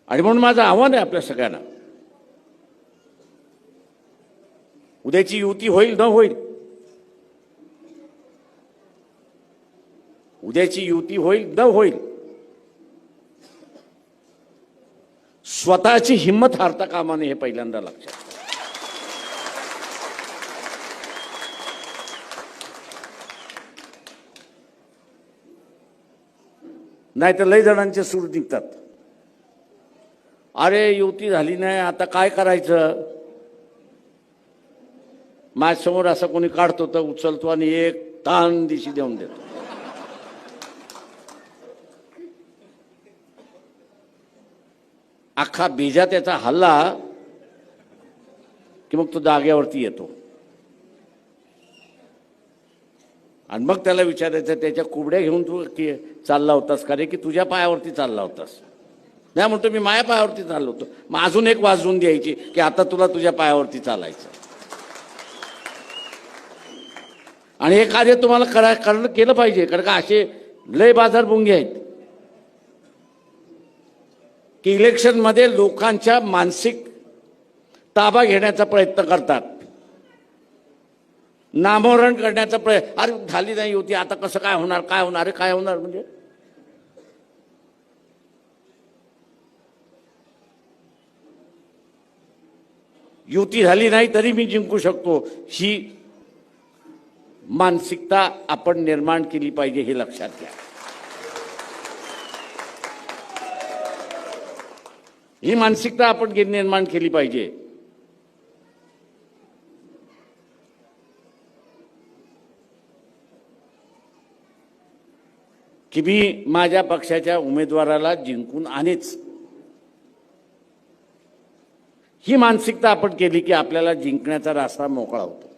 आणि म्हणून माझं आव्हान आहे आपल्या सगळ्यांना, उद्याची युती होईल न होईल, उद्याची युती होईल न होईल, स्वतःची हिंमत हारता कामा नये हे पहिल्यांदा लक्षात. नाही तर लय जणांचे सूर निघतात. अरे युती झाली नाही आता काय करायचं, माझ्यासमोर असं कोणी काढतो तर उचलतो आणि एक ताण दिशी देऊन देतो. अख्खा बीजा त्याचा हल्ला की मग तो जाग्यावरती येतो आणि मग त्याला विचारायचं त्याच्या कुबड्या घेऊन तू चालला होतास का रे, की तुझ्या पायावरती चालला होतास. नाही म्हणतो मी माझ्या पायावरती चाललो होतो. मग अजून एक वाजवून द्यायची की आता तुला तुझ्या पायावरती चालायचं. आणि हे कार्य तुम्हाला केलं पाहिजे, कारण का असे लय बाजार भुंगे आहेत की इलेक्शनमध्ये लोकांच्या मानसिक ताबा घेण्याचा प्रयत्न करतात, नामोहरण करण्याचा प्रयत्न. अरे झाली नाही होती आता कसं काय होणार, काय होणार, अरे काय होणार म्हणजे युती झाली नाही तरी मी जिंकू शकतो, ही मानसिकता आपण निर्माण केली पाहिजे, हे लक्षात घ्या. ही मानसिकता आपण निर्माण केली पाहिजे. की मी माझ्या पक्षाच्या उमेदवाराला जिंकून आणेच, ही मानसिकता आपण केली की आपल्याला जिंकण्याचा रास्ता मोकळा होतो.